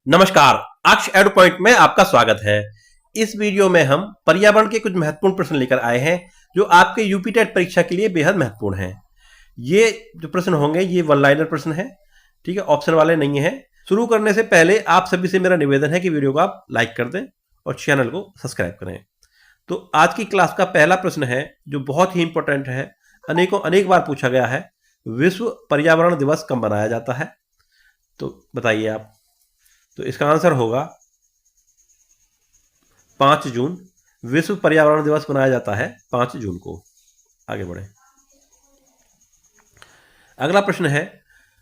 नमस्कार, अक्ष एडु पॉइंट में आपका स्वागत है। इस वीडियो में हम पर्यावरण के कुछ महत्वपूर्ण प्रश्न लेकर आए हैं जो आपके यूपी टेट परीक्षा के लिए बेहद महत्वपूर्ण हैं। ये जो प्रश्न होंगे ये वन लाइनर प्रश्न है, ठीक है, ऑप्शन वाले नहीं है। शुरू करने से पहले आप सभी से मेरा निवेदन है कि वीडियो को आप लाइक कर दें और चैनल को सब्सक्राइब करें। तो आज की क्लास का पहला प्रश्न है जो बहुत ही इंपॉर्टेंट है, अनेक बार पूछा गया है। विश्व पर्यावरण दिवस कब मनाया जाता है? तो बताइए आप। तो इसका आंसर होगा 5 जून। विश्व पर्यावरण दिवस मनाया जाता है 5 जून को। आगे बढ़े। अगला प्रश्न है,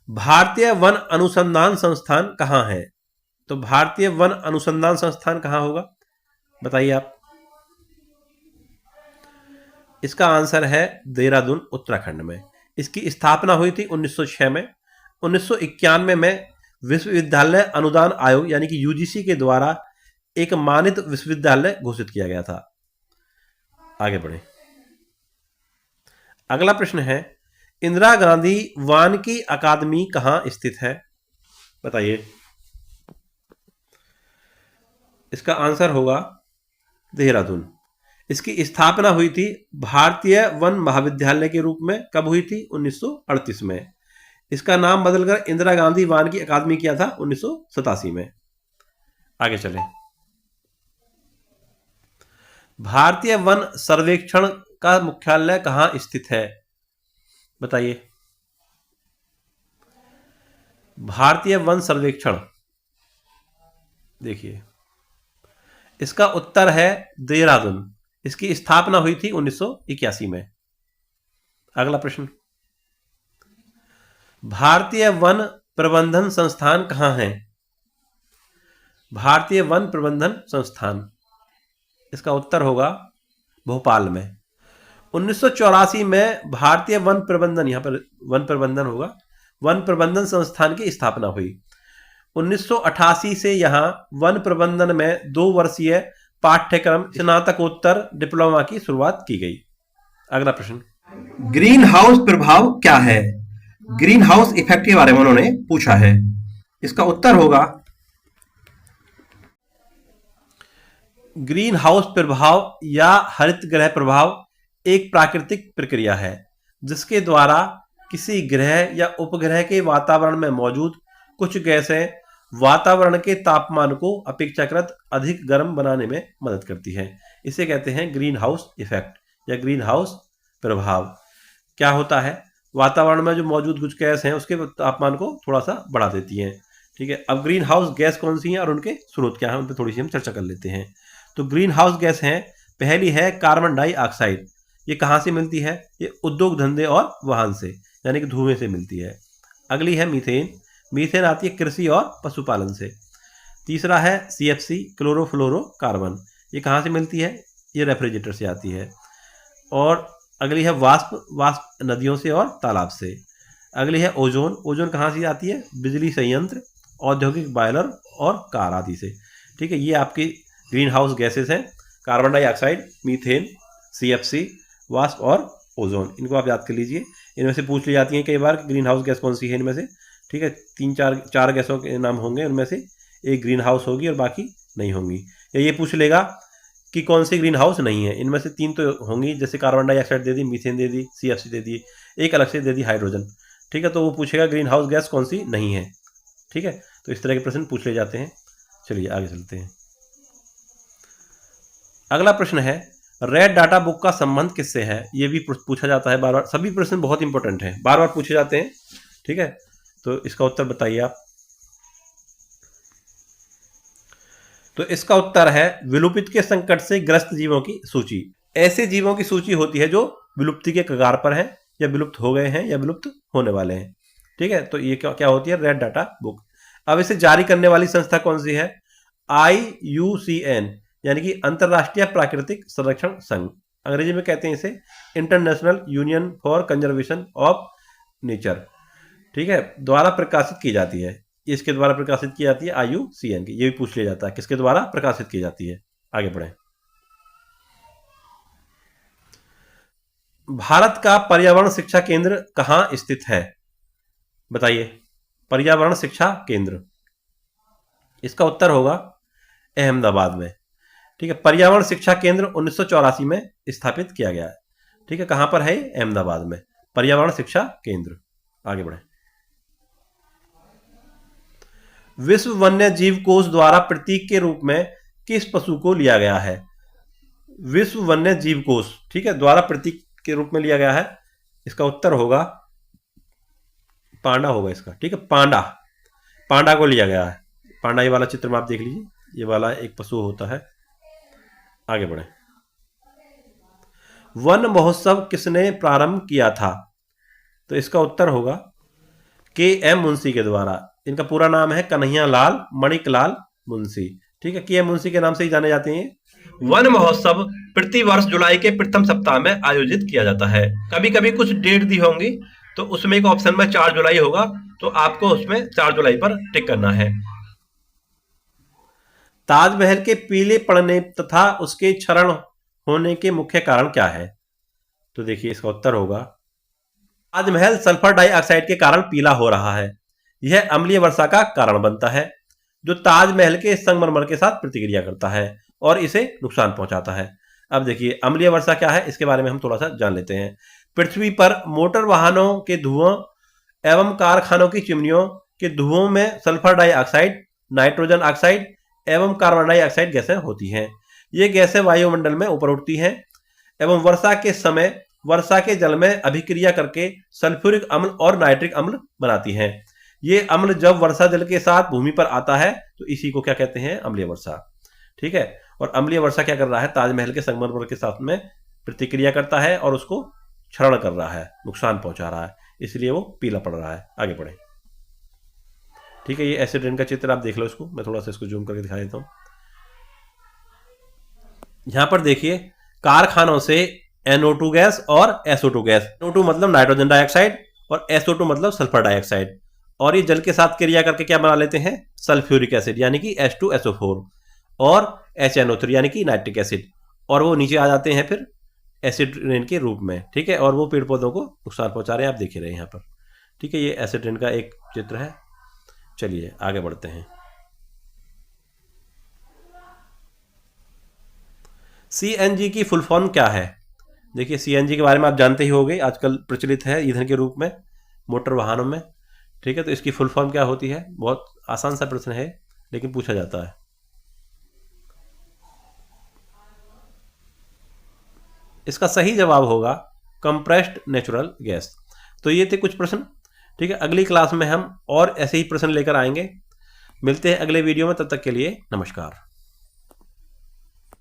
भारतीय वन अनुसंधान संस्थान कहाँ है? तो भारतीय वन अनुसंधान संस्थान कहाँ होगा? बताइए आप। इसका आंसर है देहरादून, उत्तराखंड में। इसकी स्थापना हुई थी 1906 में। 1991 में विश्वविद्यालय अनुदान आयोग यानी कि यूजीसी के द्वारा एक मानित विश्वविद्यालय घोषित किया गया था। आगे बढ़े। अगला प्रश्न है, इंदिरा गांधी वानिकी अकादमी कहां स्थित है? बताइए। इसका आंसर होगा देहरादून। इसकी स्थापना हुई थी भारतीय वन महाविद्यालय के रूप में। कब हुई थी? 1938 में। इसका नाम बदलकर इंदिरा गांधी वानिकी अकादमी किया था 1987 में। आगे चलें। भारतीय वन सर्वेक्षण का मुख्यालय कहां स्थित है? बताइए। भारतीय वन सर्वेक्षण, देखिए इसका उत्तर है देहरादून। इसकी स्थापना हुई थी 1981 में। अगला प्रश्न, भारतीय वन प्रबंधन संस्थान कहाँ है? भारतीय वन प्रबंधन संस्थान, इसका उत्तर होगा भोपाल में। 1984 में भारतीय वन प्रबंधन, यहां पर वन प्रबंधन होगा, वन प्रबंधन संस्थान की स्थापना हुई। 1988 से यहां वन प्रबंधन में 2 वर्षीय पाठ्यक्रम स्नातकोत्तर डिप्लोमा की शुरुआत की गई। अगला प्रश्न, ग्रीन हाउस प्रभाव क्या है? ग्रीन हाउस इफेक्ट के बारे में उन्होंने पूछा है। इसका उत्तर होगा ग्रीन हाउस प्रभाव या हरित गृह प्रभाव एक प्राकृतिक प्रक्रिया है जिसके द्वारा किसी ग्रह या उपग्रह के वातावरण में मौजूद कुछ गैसें वातावरण के तापमान को अपेक्षाकृत अधिक गर्म बनाने में मदद करती है। इसे कहते हैं ग्रीन हाउस इफेक्ट या ग्रीन हाउस प्रभाव। क्या होता है? वातावरण में जो मौजूद कुछ गैस हैं उसके तापमान को थोड़ा सा बढ़ा देती हैं। ठीक है, अब ग्रीन हाउस गैस कौन सी है और उनके स्रोत क्या है उन पर थोड़ी सी हम चर्चा कर लेते हैं। तो ग्रीन हाउस गैस हैं, पहली है कार्बन डाइऑक्साइड। ये कहाँ से मिलती है? ये उद्योग धंधे और वाहन से यानी कि धुएं से मिलती है। अगली है मीथेन। मीथेन आती है कृषि और पशुपालन से। तीसरा है CFC, क्लोरोफ्लोरोकार्बन। ये कहाँ से मिलती है? ये रेफ्रिजरेटर से आती है। और अगली है वाष्प नदियों से और तालाब से। अगली है ओजोन। ओजोन कहाँ से आती है? बिजली संयंत्र, औद्योगिक बॉयलर और कार आदि से। ठीक है, ये आपकी ग्रीन हाउस गैसेस हैं, कार्बन डाइऑक्साइड, मीथेन, CFC, वाष्प और ओजोन। इनको आप याद कर लीजिए। इनमें से पूछ ली जाती हैं कई बार ग्रीन हाउस गैस कौन सी है इनमें से। ठीक है, 3-4 गैसों के नाम होंगे, उनमें से एक ग्रीन हाउस होगी और बाकी नहीं होंगी। या ये पूछ लेगा कि कौन सी ग्रीन हाउस नहीं है। इनमें से 3 तो होंगी, जैसे कार्बन डाइऑक्साइड दे दी, मीथेन दे दी, CFC दे दी, एक अलग से दे दी हाइड्रोजन। ठीक है, तो वो पूछेगा ग्रीन हाउस गैस कौन सी नहीं है। ठीक है, तो इस तरह के प्रश्न पूछ ले जाते हैं। चलिए आगे चलते हैं। अगला प्रश्न है, रेड डाटा बुक का संबंध किससे है? ये भी पूछा जाता है बार बार। सभी प्रश्न बहुत इंपॉर्टेंट हैं, बार बार पूछे जाते हैं। ठीक है, तो इसका उत्तर बताइए आप। तो इसका उत्तर है विलुप्ति के संकट से ग्रस्त जीवों की सूची। ऐसे जीवों की सूची होती है जो विलुप्ति के कगार पर हैं या विलुप्त हो गए हैं या विलुप्त होने वाले हैं। ठीक है, तो ये क्या होती है? Red data book. अब इसे जारी करने वाली संस्था कौन सी है? IUCN यानी कि अंतरराष्ट्रीय प्राकृतिक संरक्षण संघ। अंग्रेजी में कहते हैं इसे international union for conservation of nature. ठीक है, द्वारा प्रकाशित की जाती है। इसके द्वारा प्रकाशित की जाती है IUCN की। ये भी पूछ लिया जाता है किसके द्वारा प्रकाशित की जाती है। आगे बढ़े। भारत का पर्यावरण शिक्षा केंद्र कहां स्थित है? बताइए। पर्यावरण शिक्षा केंद्र, इसका उत्तर होगा अहमदाबाद में। ठीक है, पर्यावरण शिक्षा केंद्र 1984 में स्थापित किया गया है। ठीक है, कहां पर है? अहमदाबाद में पर्यावरण शिक्षा केंद्र। आगे बढ़े। विश्व वन्य जीव कोष द्वारा प्रतीक के रूप में किस पशु को लिया गया है? विश्व वन्य जीव कोष, ठीक है, द्वारा प्रतीक के रूप में लिया गया है। इसका उत्तर होगा पांडा होगा इसका। ठीक है, पांडा, पांडा को लिया गया है। पांडा, ये वाला चित्र में आप देख लीजिए, ये वाला एक पशु होता है। आगे बढ़े। वन महोत्सव किसने प्रारंभ किया था? तो इसका उत्तर होगा के.एम. मुंशी के द्वारा। इनका पूरा नाम है कन्हैया लाल मणिकलाल मुंशी। ठीक है, के.एम. मुंशी के नाम से ही जाने जाते हैं। वन महोत्सव प्रति वर्ष जुलाई के प्रथम सप्ताह में आयोजित किया जाता है। कभी कभी कुछ डेट दी होंगी, तो उसमें एक ऑप्शन में 4 जुलाई होगा, तो आपको उसमें 4 जुलाई पर टिक करना है। ताजमहल के पीले पड़ने तथा उसके क्षरण होने के मुख्य कारण क्या है? तो देखिए, इसका उत्तर होगा ताजमहल सल्फर डाइऑक्साइड के कारण पीला हो रहा है। यह अम्लीय वर्षा का कारण बनता है, जो ताजमहल के संगमरमर के साथ प्रतिक्रिया करता है और इसे नुकसान पहुंचाता है। अब देखिए, अम्लीय वर्षा क्या है, इसके बारे में हम थोड़ा सा जान लेते हैं। पृथ्वी पर मोटर वाहनों के धुआं एवं कारखानों की चिमनियों के धुओं में सल्फर डाइऑक्साइड, नाइट्रोजन ऑक्साइड एवं कार्बन डाइऑक्साइड गैसें होती हैं। ये गैसें वायुमंडल में ऊपर उठती हैं एवं वर्षा के समय वर्षा के जल में अभिक्रिया करके सल्फ्यूरिक अम्ल और नाइट्रिक अम्ल बनाती हैं। ये अम्ल जब वर्षा जल के साथ भूमि पर आता है, तो इसी को क्या कहते हैं? अम्लीय वर्षा। ठीक है, और अम्लीय वर्षा क्या कर रहा है? ताजमहल के संगमरमर के साथ में प्रतिक्रिया करता है और उसको क्षरण कर रहा है, नुकसान पहुंचा रहा है, इसलिए वो पीला पड़ रहा है। आगे बढ़े। ठीक है, ये एसिड रेन का चित्र आप देख लो इसको, मैं थोड़ा सा इसको जूम करके दिखा देता हूं। यहां पर देखिए, कारखानों से NO2 गैस और SO2 गैस। NO2 मतलब नाइट्रोजन डाइऑक्साइड और SO2 मतलब सल्फर डाइऑक्साइड, और ये जल के साथ क्रिया करके क्या बना लेते हैं? सल्फ्यूरिक एसिड यानी कि H2SO4 और HNO3 यानी कि नाइट्रिक एसिड, और वो नीचे आ जाते हैं फिर एसिड रेन के रूप में। ठीक है, और वो पेड़ पौधों को नुकसान पहुंचा रहे हैं, आप देख रहे हैं यहाँ पर। ठीक है, ये एसिड रेन का एक चित्र है। चलिए आगे बढ़ते हैं। CNG की फुल फॉर्म क्या है? देखिए, CNG के बारे में आप जानते ही होंगे, आजकल प्रचलित है ईंधन के रूप में मोटर वाहनों में। ठीक है, तो इसकी फुल फॉर्म क्या होती है? बहुत आसान सा प्रश्न है, लेकिन पूछा जाता है। इसका सही जवाब होगा कंप्रेस्ड नेचुरल गैस। तो ये थे कुछ प्रश्न। ठीक है, अगली क्लास में हम और ऐसे ही प्रश्न लेकर आएंगे। मिलते हैं अगले वीडियो में, तब तक के लिए नमस्कार।